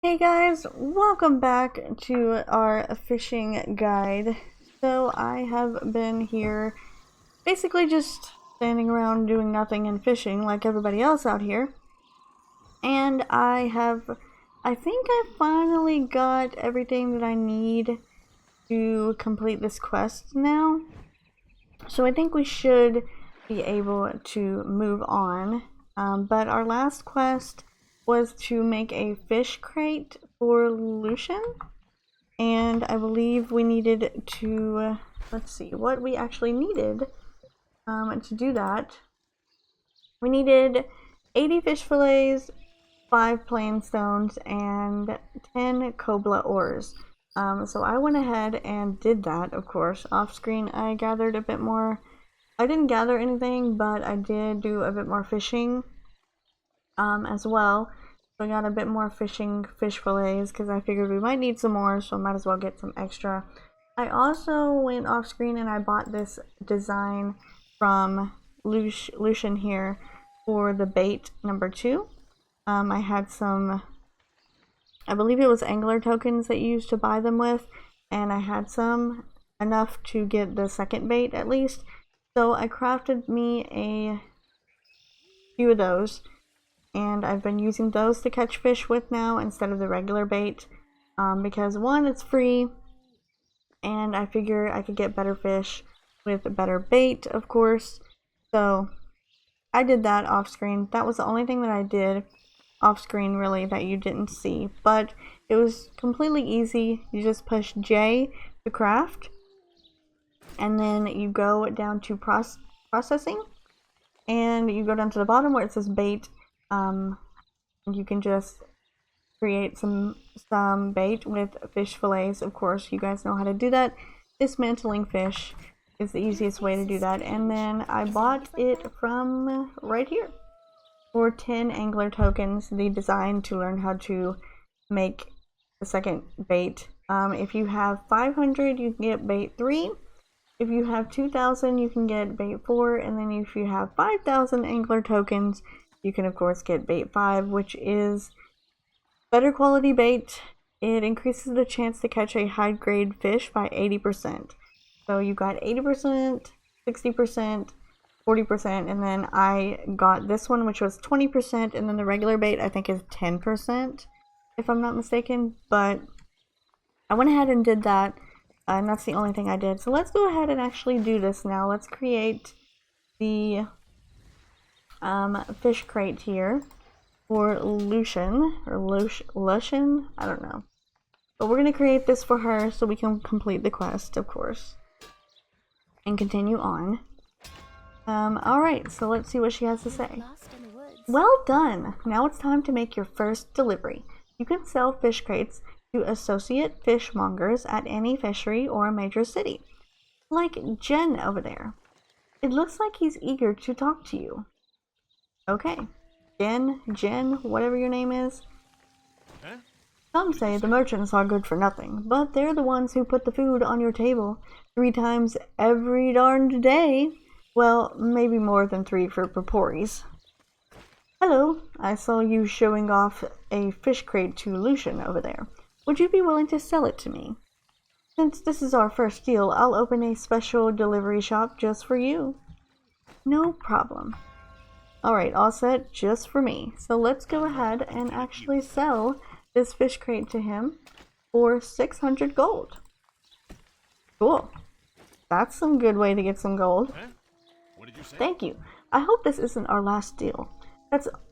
Hey guys, welcome back to our fishing guide. So I have been here basically just standing around doing nothing and fishing like everybody else out here. And I think I finally got everything that I need to complete this quest now. So I think we should be able to move on. But our last quest was to make a fish crate for Lucian, and I believe we needed to, let's see, what we actually needed to do that. We needed 80 fish fillets, 5 plain stones, and 10 cobra ores. So I went ahead and did that, of course. Off screen I gathered a bit more. I didn't gather anything, but I did do a bit more fishing as well. So I got a bit more fish fillets because I figured we might need some more, so I might as well get some extra. I also went off screen and I bought this design from Lucian here for the bait number 2. I had some, I believe it was angler tokens that you used to buy them with, and I had some, enough to get the second bait at least. So I crafted me a few of those, and I've been using those to catch fish with now instead of the regular bait, because one, it's free, and I figure I could get better fish with better bait, of course. So I did that off screen. That was the only thing that I did off screen really that you didn't see, but it was completely easy. You just push J to craft, and then you go down to processing, and you go down to the bottom where it says bait. You can just create some bait with fish fillets. Of course, you guys know how to do that. Dismantling fish is the easiest way to do that. And then I bought it from right here for 10 angler tokens, the design to learn how to make the second bait. If you have 500, you can get bait 3. If you have 2,000, you can get bait 4. And then if you have 5,000 angler tokens, you can of course get bait 5, which is better quality bait. It increases the chance to catch a high grade fish by 80%. So you got 80%, 60%, 40%, and then I got this one, which was 20%, and then the regular bait I think is 10%, if I'm not mistaken. But I went ahead and did that, and that's the only thing I did. So let's go ahead and actually do this now. Let's create the fish crate here for Lucian, or Lucian, I don't know. But we're going to create this for her so we can complete the quest, of course, and continue on. Alright, so let's see what she has to say. Well done! Now it's time to make your first delivery. You can sell fish crates to associate fishmongers at any fishery or a major city. Like Jen over there. It looks like he's eager to talk to you. Okay. Jen, whatever your name is. Huh? Some say the merchants are good for nothing, but they're the ones who put the food on your table 3 times every darned day. Well, maybe more than 3 for Paporis. Hello, I saw you showing off a fish crate to Lucian over there. Would you be willing to sell it to me? Since this is our first deal, I'll open a special delivery shop just for you. No problem. Alright, all set just for me. So let's go ahead and actually sell this fish crate to him for 600 gold. Cool. That's some good way to get some gold. Huh? What did you say? Thank you. I hope this isn't our last deal.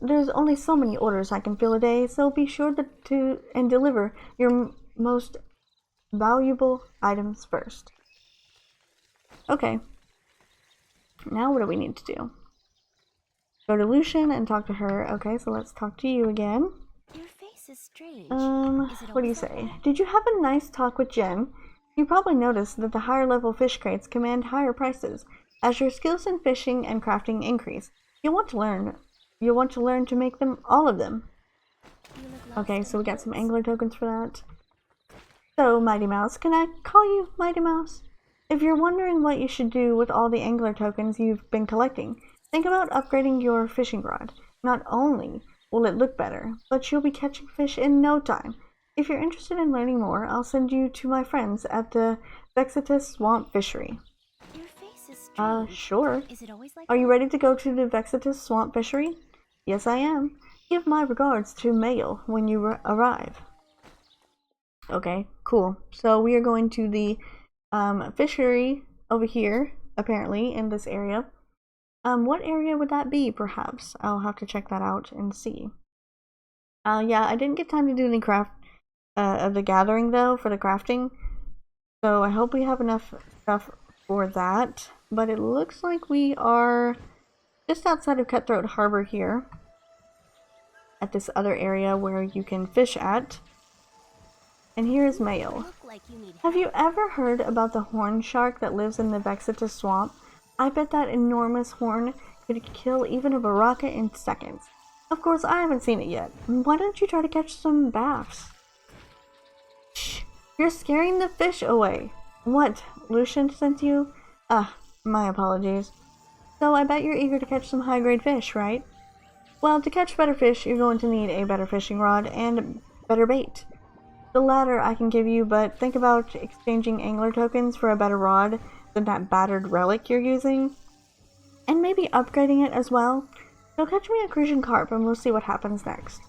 There's only so many orders I can fill a day, so be sure to deliver your most valuable items first. Okay. Now what do we need to do? Go to Lucian and talk to her. Okay, so let's talk to you again. Your face is strange. What do you say? Did you have a nice talk with Jen? You probably noticed that the higher level fish crates command higher prices. As your skills in fishing and crafting increase, you'll want to learn to make them, all of them. Okay, so we got some angler tokens for that. So, Mighty Mouse, can I call you Mighty Mouse? If you're wondering what you should do with all the angler tokens you've been collecting, think about upgrading your fishing rod. Not only will it look better, but you'll be catching fish in no time. If you're interested in learning more, I'll send you to my friends at the Vexatus Swamp Fishery. Your face is strange. Sure. Is it always like Are you that? ready to go to the Vexatus Swamp Fishery? Yes, I am. Give my regards to Mail when you arrive. Okay, cool. So we are going to the fishery over here, apparently, in this area. What area would that be, perhaps? I'll have to check that out and see. Yeah, I didn't get time to do any craft of the gathering, though, for the crafting. So I hope we have enough stuff for that. But it looks like we are just outside of Cutthroat Harbor here. At this other area where you can fish at. And here is Mail. Look like you need Have you ever heard about the horn shark that lives in the Vexatus Swamp? I bet that enormous horn could kill even a baraka in seconds. Of course, I haven't seen it yet. Why don't you try to catch some bass? Shh! You're scaring the fish away. What? Lucian sent you? My apologies. So I bet you're eager to catch some high-grade fish, right? Well, to catch better fish, you're going to need a better fishing rod and better bait. The latter I can give you, but think about exchanging angler tokens for a better rod than that battered relic you're using. And maybe upgrading it as well. So catch me a Crucian carp and we'll see what happens next.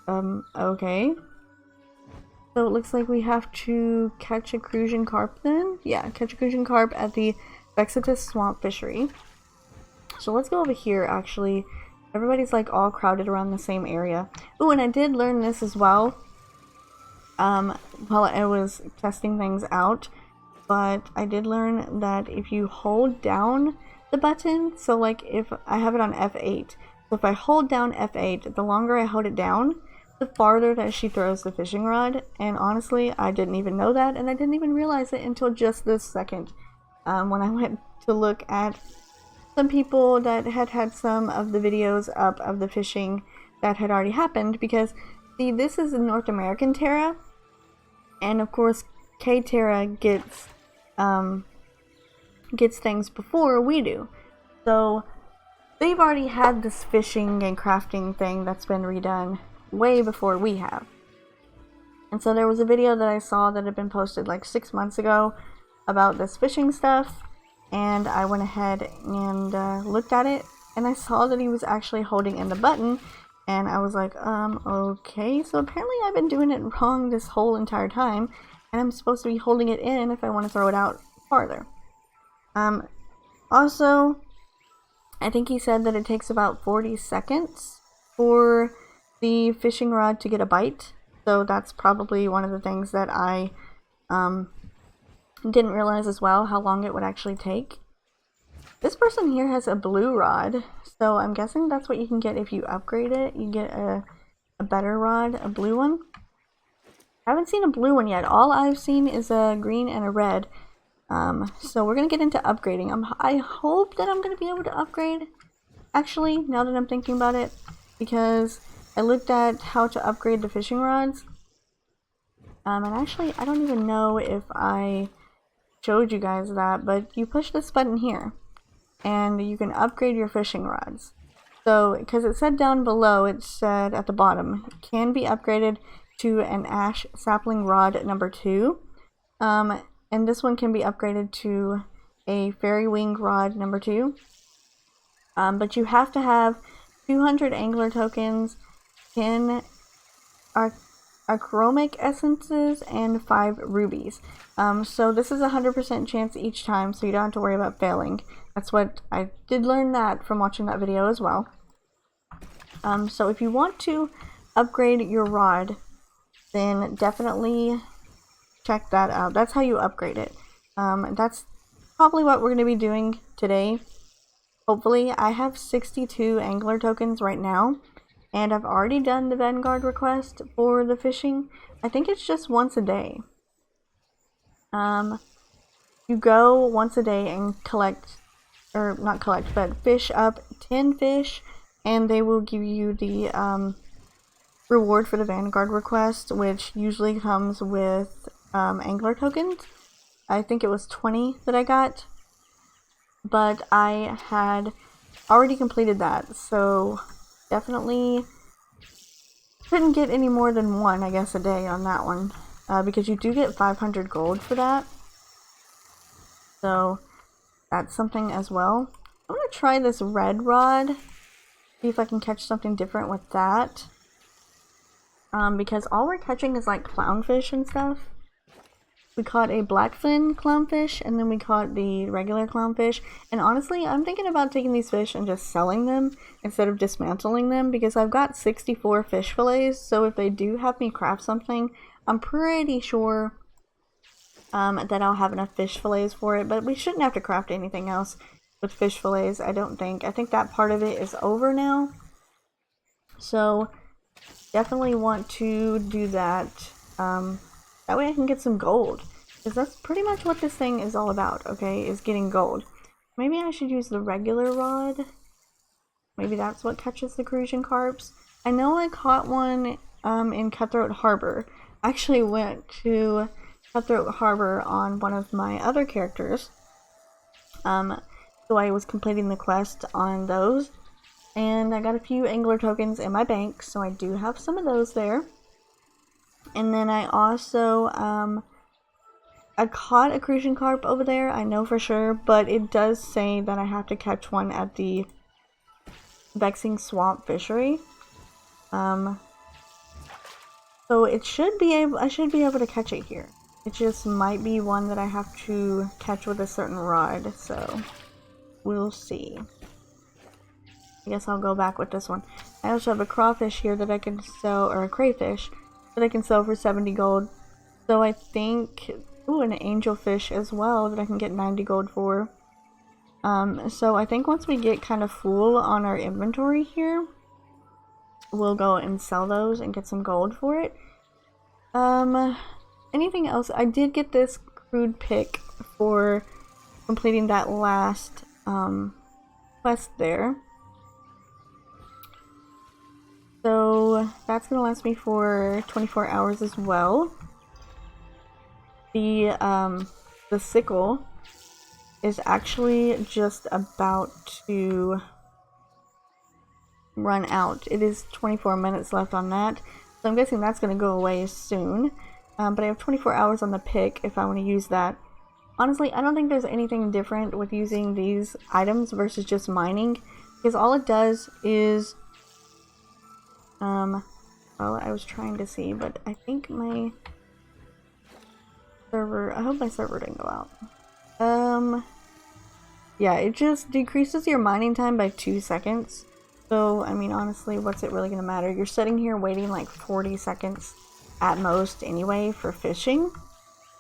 Okay. So it looks like we have to catch a Crucian carp then? Yeah, catch a Crucian carp at the Vexatus Swamp Fishery. So let's go over here, actually. Everybody's like all crowded around the same area. Oh, and I did learn this as well. While I was testing things out. But I did learn that if you hold down the button, so like if I have it on F8, so if I hold down F8, the longer I hold it down, the farther that she throws the fishing rod. And honestly, I didn't even know that, and I didn't even realize it until just this second. When I went to look at some people that had some of the videos up of the fishing that had already happened, because see, this is a North American TERA, and of course TERA gets things before we do. So they've already had this fishing and crafting thing that's been redone way before we have. And so there was a video that I saw that had been posted like 6 months ago about this fishing stuff, and I went ahead and looked at it, and I saw that he was actually holding in the button, and I was like, okay, so apparently I've been doing it wrong this whole entire time, and I'm supposed to be holding it in if I want to throw it out farther. Also, I think he said that it takes about 40 seconds for the fishing rod to get a bite, so that's probably one of the things that I didn't realize as well, how long it would actually take. This person here has a blue rod, so I'm guessing that's what you can get if you upgrade it. You get a better rod, a blue one. I haven't seen a blue one yet. All I've seen is a green and a red. So we're going to get into upgrading. I hope that I'm going to be able to upgrade, actually, now that I'm thinking about it, because I looked at how to upgrade the fishing rods. And actually, I don't even know if I showed you guys that, but you push this button here and you can upgrade your fishing rods. So because it said down below, it said at the bottom, can be upgraded to an ash sapling rod number 2, and this one can be upgraded to a fairy wing rod number 2, but you have to have 200 angler tokens, 10 achromic essences, and 5 rubies. So this is a 100% chance each time, so you don't have to worry about failing. That's what I did learn that from watching that video as well. So if you want to upgrade your rod, then definitely check that out. That's how you upgrade it. That's probably what we're going to be doing today. Hopefully, I have 62 angler tokens right now, and I've already done the Vanguard request for the fishing. I think it's just once a day. You go once a day and collect, or not collect, but fish up 10 fish, and they will give you the reward for the Vanguard request, which usually comes with angler tokens. I think it was 20 that I got, but I had already completed that, so definitely couldn't get any more than one, I guess, a day on that one. Because you do get 500 gold for that. So that's something as well. I'm gonna try this red rod. See if I can catch something different with that. Because all we're catching is like clownfish and stuff. We caught a blackfin clownfish, and then we caught the regular clownfish. And honestly, I'm thinking about taking these fish and just selling them instead of dismantling them, because I've got 64 fish fillets, so if they do have me craft something, I'm pretty sure that I'll have enough fish fillets for it. But we shouldn't have to craft anything else with fish fillets, I don't think. I think that part of it is over now. So definitely want to do that. That way I can get some gold. Because that's pretty much what this thing is all about, okay? Is getting gold. Maybe I should use the regular rod. Maybe that's what catches the crucian carps. I know I caught one in Cutthroat Harbor. I actually went to Cutthroat Harbor on one of my other characters. So I was completing the quest on those. And I got a few angler tokens in my bank, so I do have some of those there. And then I also, I caught a crucian carp over there, I know for sure, but it does say that I have to catch one at the Vexing Swamp Fishery. So it should be able, I should be able to catch it here. It just might be one that I have to catch with a certain rod, so we'll see. I guess I'll go back with this one. I also have a crawfish here that I can sell, or a crayfish, that I can sell for 70 gold. So I think, ooh, an angelfish as well that I can get 90 gold for. So I think once we get kind of full on our inventory here, we'll go and sell those and get some gold for it. Anything else? I did get this crude pick for completing that last quest there. So that's gonna last me for 24 hours as well. The sickle is actually just about to run out. It is 24 minutes left on that, so I'm guessing that's gonna go away soon. But I have 24 hours on the pick if I want to use that. Honestly, I don't think there's anything different with using these items versus just mining, because all it does is well, I was trying to see, but I think my server, I hope my server didn't go out. Yeah, it just decreases your mining time by 2 seconds. So, I mean, honestly, what's it really gonna matter? You're sitting here waiting like 40 seconds at most anyway for fishing.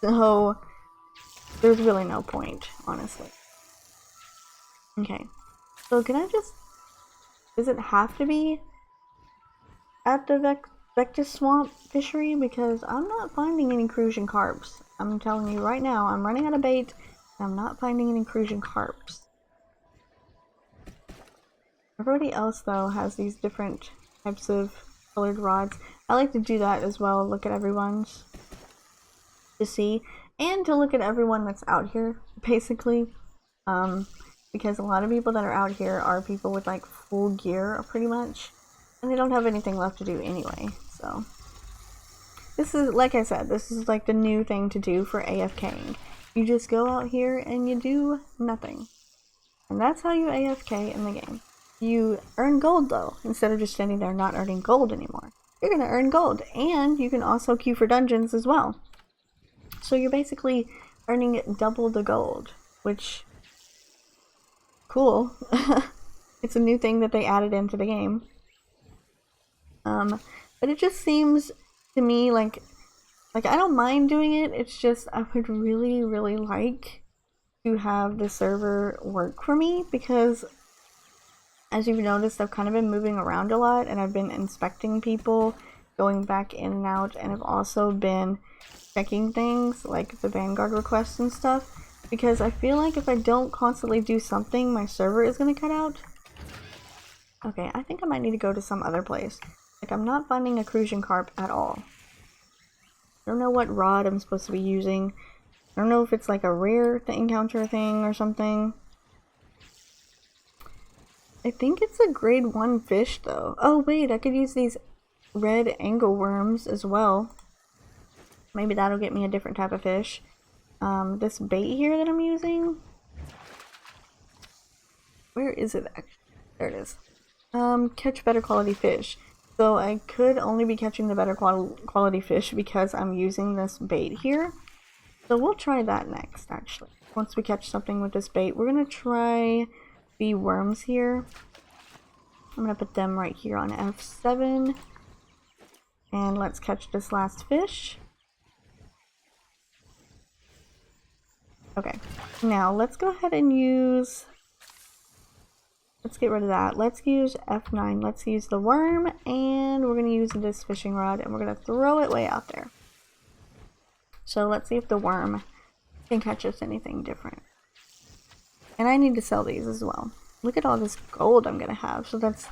So, there's really no point, honestly. Okay. So, can I just, does it have to be at the Vectis Swamp Fishery? Because I'm not finding any crucian carps. I'm telling you right now, I'm running out of bait, and I'm not finding any crucian carps. Everybody else, though, has these different types of colored rods. I like to do that as well, look at everyone's to see, and to look at everyone that's out here, basically. Because a lot of people that are out here are people with like full gear, pretty much. And they don't have anything left to do anyway, so. This is, like I said, this is like the new thing to do for AFKing. You just go out here and you do nothing. And that's how you AFK in the game. You earn gold though, instead of just standing there not earning gold anymore. You're gonna earn gold, and you can also queue for dungeons as well. So you're basically earning double the gold, which, cool. It's a new thing that they added into the game. But it just seems to me like I don't mind doing it, it's just I would really, really like to have the server work for me, because as you've noticed, I've kind of been moving around a lot, and I've been inspecting people, going back in and out, and I've also been checking things like the Vanguard requests and stuff, because I feel like if I don't constantly do something, my server is going to cut out. Okay, I think I might need to go to some other place. Like, I'm not finding a crucian carp at all. I don't know what rod I'm supposed to be using. I don't know if it's like a rare encounter thing or something. I think it's a grade 1 fish though. Oh wait, I could use these red angleworms as well. Maybe that'll get me a different type of fish. This bait here that I'm using. Where is it actually? There it is. Catch better quality fish. So I could only be catching the better quality fish because I'm using this bait here. So we'll try that next actually. Once we catch something with this bait, we're gonna try the worms here. I'm gonna put them right here on F7. And let's catch this last fish. Okay, now let's go ahead and use... Let's get rid of that. Let's use F9. Let's use the worm, and we're going to use this fishing rod, and we're going to throw it way out there. So let's see if the worm can catch us anything different. And I need to sell these as well. Look at all this gold I'm going to have. So that's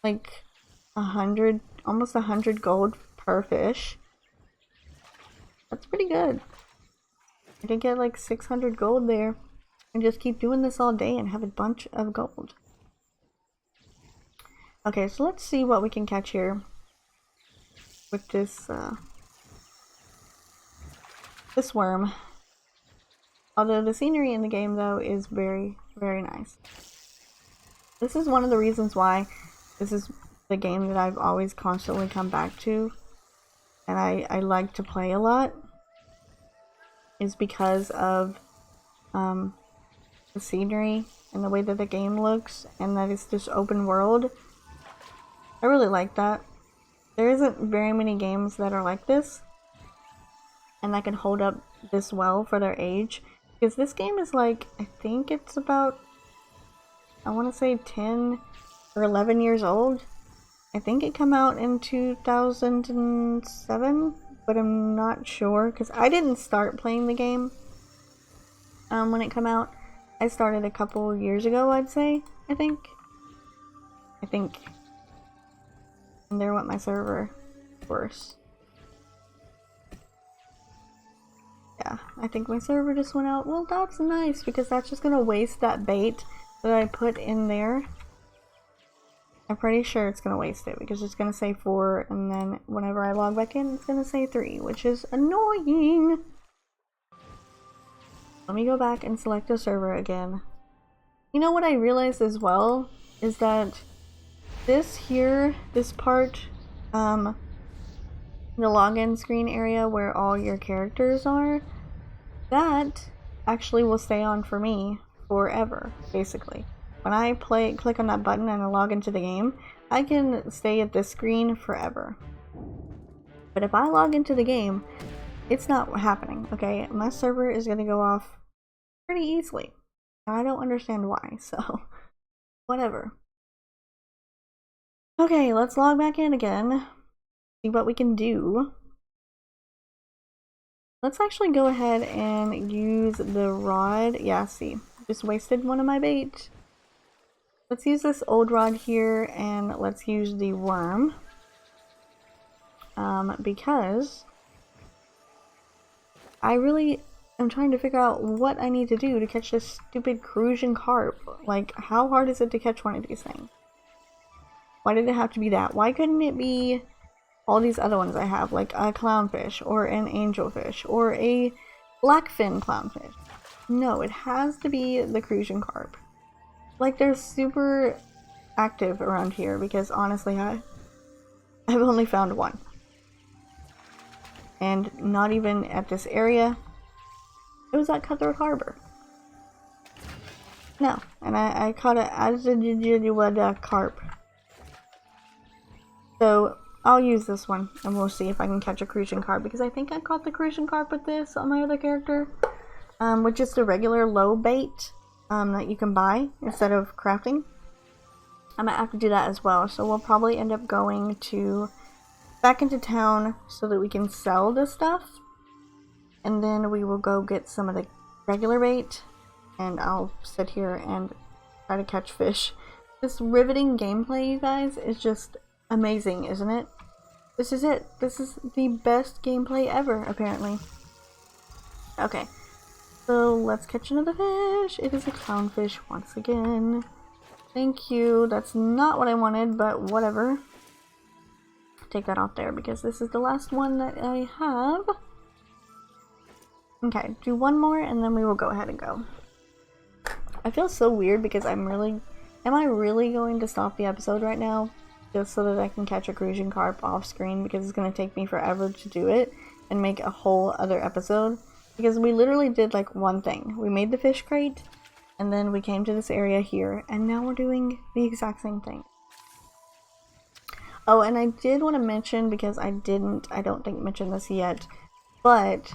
like 100, almost 100 gold per fish. That's pretty good. I did get like 600 gold there. And just keep doing this all day and have a bunch of gold. Okay, so let's see what we can catch here with this this worm. Although the scenery in the game though is very, very nice. This is one of the reasons why this is the game that I've always constantly come back to, and I like to play a lot, is because of the scenery and the way that the game looks, and that it's just open world. I really like that. There isn't very many games that are like this and that can hold up this well for their age, because this game is like, I think it's about, I want to say 10 or 11 years old. I think it came out in 2007, but I'm not sure because I didn't start playing the game when it came out. I started a couple years ago, I'd say. I think. And there went my server. Worse. Yeah, I think my server just went out. Well, that's nice because that's just gonna waste that bait that I put in there. I'm pretty sure it's gonna waste it because it's gonna say 4, and then whenever I log back in, it's gonna say 3, which is annoying. Let me go back and select a server again. You know what I realized as well is that this here, this part, the login screen area where all your characters are, that actually will stay on for me forever, basically. When I click on that button and I log into the game, I can stay at this screen forever. But if I log into the game, it's not happening, okay? My server is going to go off pretty easily. And I don't understand why, so whatever. Okay, let's log back in again. See what we can do. Let's actually go ahead and use the rod. Yeah, see, just wasted one of my bait. Let's use this old rod here, and let's use the worm. Because I really am trying to figure out what I need to do to catch this stupid crucian carp. Like, how hard is it to catch one of these things? Why did it have to be that? Why couldn't it be all these other ones I have, like a clownfish, or an angelfish, or a blackfin clownfish? No, it has to be the crucian carp. Like, they're super active around here because honestly, I've only found one. And not even at this area. It was at Cutthroat Harbor. No, and I caught it as a carp. So I'll use this one and we'll see if I can catch a crucian carp, because I think I caught the crucian carp with this on my other character. With just a regular low bait that you can buy instead of crafting. I might have to do that as well, so we'll probably end up going back into town so that we can sell this stuff, and then we will go get some of the regular bait, and I'll sit here and try to catch fish. This riveting gameplay, you guys, is just amazing, isn't it? This is it. This is the best gameplay ever, apparently. Okay. So let's catch another fish. It is a clownfish once again. Thank you. That's not what I wanted, but whatever. Take that off there because this is the last one that I have. Okay, do one more and then we will go ahead and go. I feel so weird because am I really going to stop the episode right now just so that I can catch a crucian carp off screen, because it's going to take me forever to do it and make a whole other episode, because we literally did like one thing. We made the fish crate and then we came to this area here and now we're doing the exact same thing. Oh, and I did want to mention, because I don't think mention this yet, but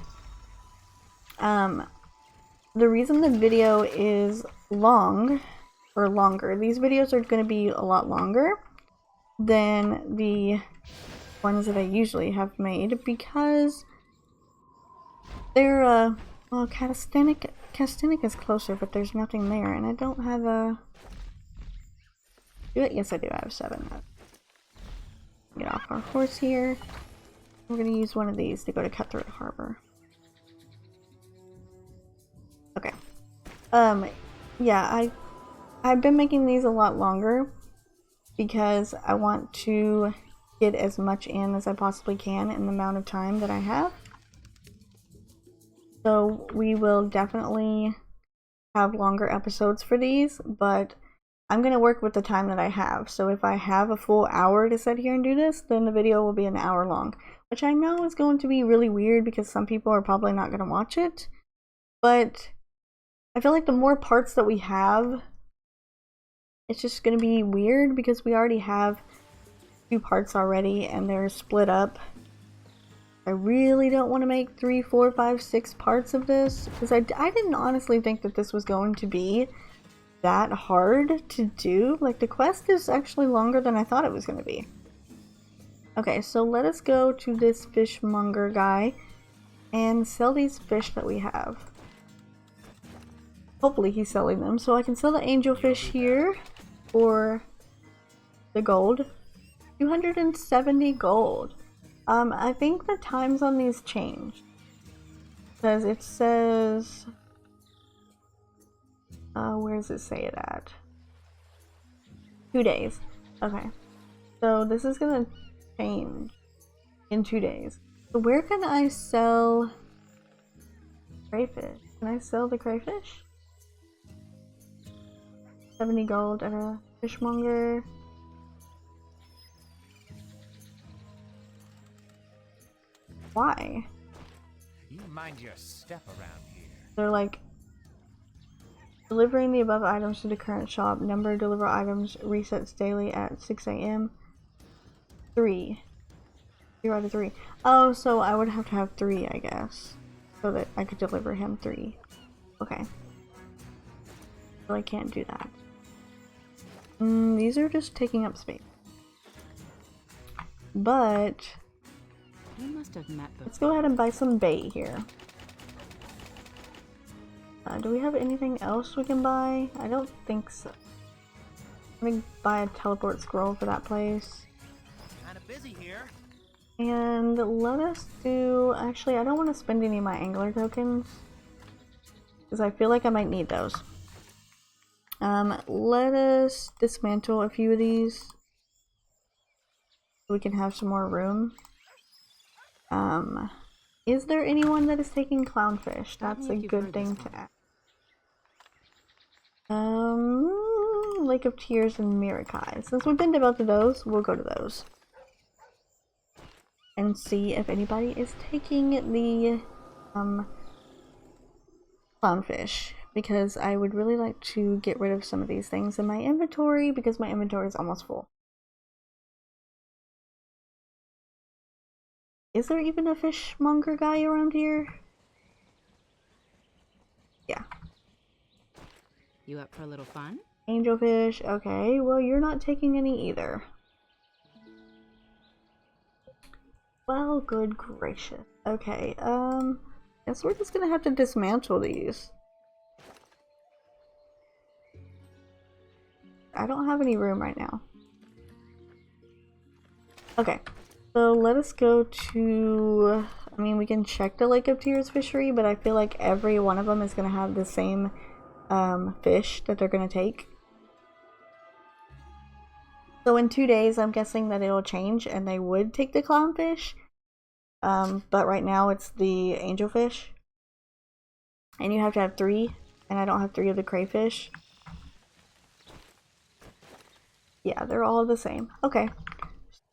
the reason the video is long or longer, these videos are going to be a lot longer than the ones that I usually have made, because they're well, Castanic is closer, but there's nothing there, and I don't have a yes I do, I have 7. Get off our horse here. We're gonna use one of these to go to Cutthroat Harbor. Okay. Yeah, I've been making these a lot longer because I want to get as much in as I possibly can in the amount of time that I have. So we will definitely have longer episodes for these, but I'm going to work with the time that I have. So if I have a full hour to sit here and do this, then the video will be an hour long, which I know is going to be really weird because some people are probably not going to watch it. But I feel like the more parts that we have, it's just going to be weird because we already have 2 parts already and they're split up. I really don't want to make 3, 4, 5, 6 parts of this, because I didn't honestly think that this was going to be that hard to do. Like, the quest is actually longer than I thought it was going to be. Okay, so let us go to this fishmonger guy and sell these fish that we have. Hopefully he's selling them, so I can sell the angelfish here for the gold. 270 gold. I think the times on these changed, because it says, where does it say it at? 2 days. Okay, so this is gonna change in 2 days. So where can I sell crayfish? Can I sell the crayfish? 70 gold at a fishmonger. Why? You mind your step around here. They're like, delivering the above items to the current shop. Number of deliver items resets daily at 6 AM. 3. 0 out of 3. Oh, so I would have to have 3, I guess, so that I could deliver him 3. Okay. So I can't do that. These are just taking up space. But We must have met let's go ahead and buy some bait here. Do we have anything else we can buy? I don't think so. Let me buy a teleport scroll for that place. Kinda busy here. And let us do... Actually, I don't want to spend any of my angler tokens, because I feel like I might need those. Let us dismantle a few of these so we can have some more room. Is there anyone that is taking clownfish? That's a good thing to add. Lake of Tears and Mirakai. Since we've been to both of those, we'll go to those and see if anybody is taking the clownfish, because I would really like to get rid of some of these things in my inventory, because my inventory is almost full. Is there even a fishmonger guy around here? Yeah. You up for a little fun? Angelfish, okay. Well, you're not taking any either. Well, good gracious. Okay, guess we're just gonna have to dismantle these. I don't have any room right now. Okay, so let us go to... I mean, we can check the Lake of Tears fishery, but I feel like every one of them is gonna have the same fish that they're gonna take. So in 2 days, I'm guessing that it'll change and they would take the clownfish. But right now it's the angelfish. And you have to have 3, and I don't have 3 of the crayfish. Yeah, they're all the same. Okay,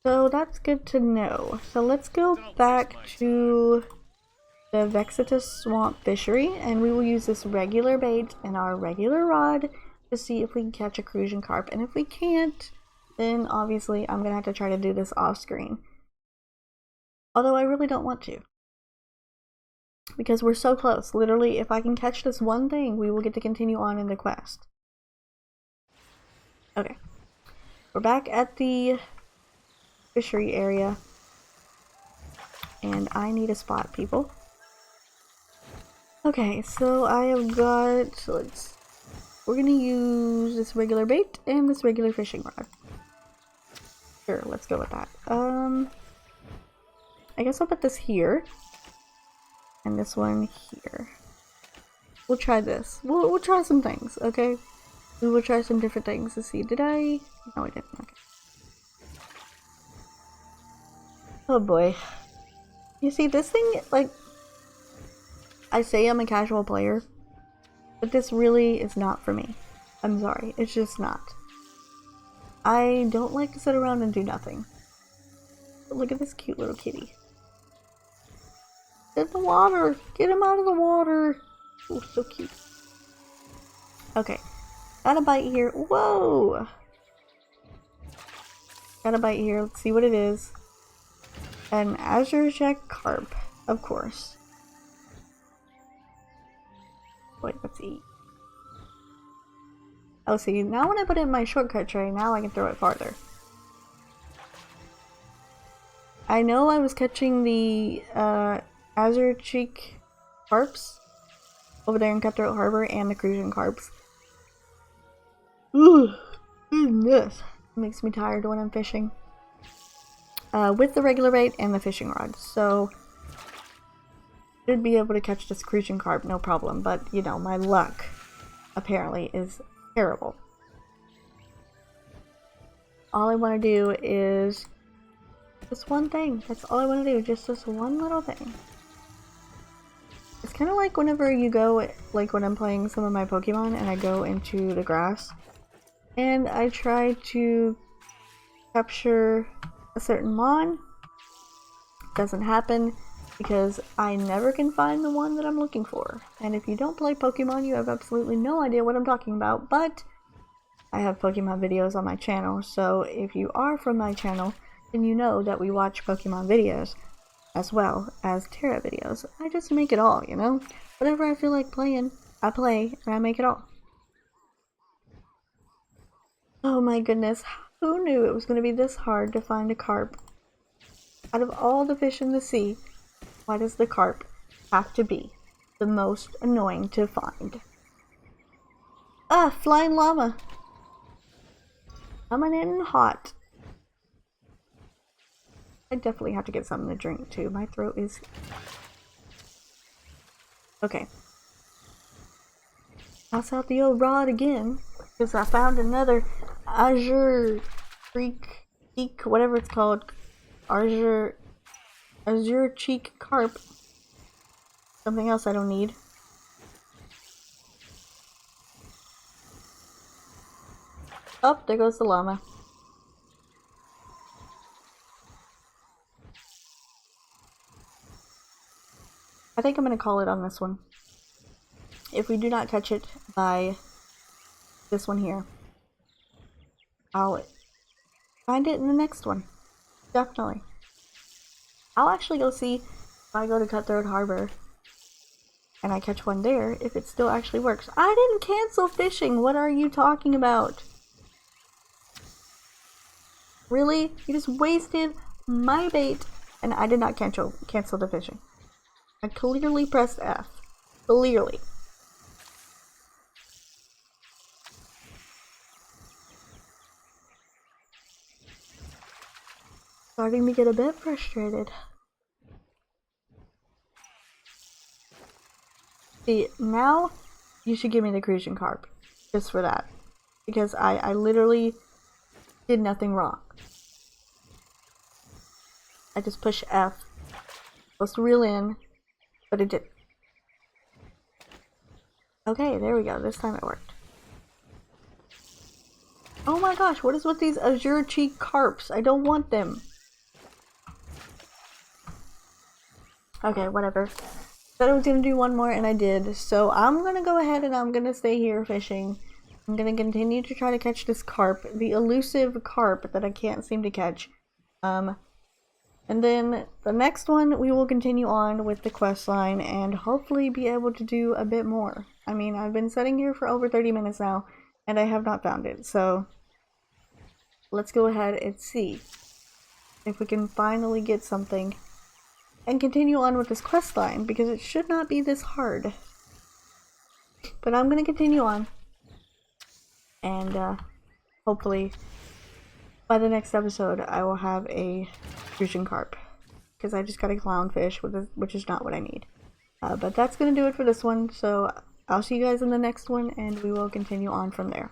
so that's good to know. So let's go back to the Vexitous Swamp Fishery, and we will use this regular bait and our regular rod to see if we can catch a crucian carp. And if we can't, then obviously I'm gonna have to try to do this off screen. Although I really don't want to, because we're so close. Literally, if I can catch this one thing, we will get to continue on in the quest. Okay, we're back at the fishery area, and I need a spot, people. Okay, so I have got, we're gonna use this regular bait and this regular fishing rod. Sure, let's go with that. I guess I'll put this here, and this one here. We'll try this. We'll try some things, okay? We will try some different things to see. Did I? No, I didn't. Okay. Oh boy. You see, this thing, like, I say I'm a casual player, but this really is not for me. I'm sorry, it's just not. I don't like to sit around and do nothing. But look at this cute little kitty. Get in the water! Get him out of the water! Oh, so cute. Okay. Got a bite here. Whoa! Got a bite here. Let's see what it is. An azure jack carp, of course. Wait, let's eat. Oh, see, now when I put it in my shortcut tray, now I can throw it farther. I know I was catching the azure cheek carps over there in Cutthroat Harbor and the crucian carps. Ooh, goodness. It makes me tired when I'm fishing. With the regular bait and the fishing rod, so should be able to catch this crucian carp, no problem, but you know, my luck apparently is terrible. All I want to do is just one thing. That's all I want to do, just this one little thing. It's kind of like whenever you go, like when I'm playing some of my Pokemon and I go into the grass and I try to capture a certain mon. Doesn't happen because I never can find the one that I'm looking for. And if you don't play Pokemon, you have absolutely no idea what I'm talking about, but I have Pokemon videos on my channel, so if you are from my channel, then you know that we watch Pokemon videos as well as TERA videos. I just make it all, you know? Whatever I feel like playing, I play and I make it all. Oh my goodness, who knew it was going to be this hard to find a carp? Out of all the fish in the sea, why does the carp have to be the most annoying to find? Ah, flying llama! Coming in hot. I definitely have to get something to drink too. My throat is... Okay. Toss out the old rod again, because I found another azure cheek, whatever it's called. Azure cheek carp. Something else I don't need. Oh, there goes the llama. I think I'm gonna call it on this one. If we do not catch it by this one here, I'll find it in the next one. Definitely. I'll actually go see if I go to Cutthroat Harbor and I catch one there, if it still actually works. I didn't cancel fishing! What are you talking about? Really? You just wasted my bait and I did not cancel the fishing. I clearly pressed F. Clearly. Starting to get a bit frustrated. See, now you should give me the crucian carp. Just for that. Because I literally did nothing wrong. I just push F. Supposed to reel in, but it didn't. Okay, there we go. This time it worked. Oh my gosh, what is with these azure cheek carps? I don't want them. Okay, whatever. Said I was gonna do one more and I did. So I'm gonna go ahead and I'm gonna stay here fishing. I'm gonna continue to try to catch this carp. The elusive carp that I can't seem to catch. And then the next one we will continue on with the quest line and hopefully be able to do a bit more. I mean, I've been sitting here for over 30 minutes now and I have not found it. So let's go ahead and see if we can finally get something and continue on with this quest line because it should not be this hard. But I'm going to continue on and hopefully by the next episode I will have a Fusion carp because I just got a clownfish, which is not what I need. But that's going to do it for this one, so I'll see you guys in the next one and we will continue on from there.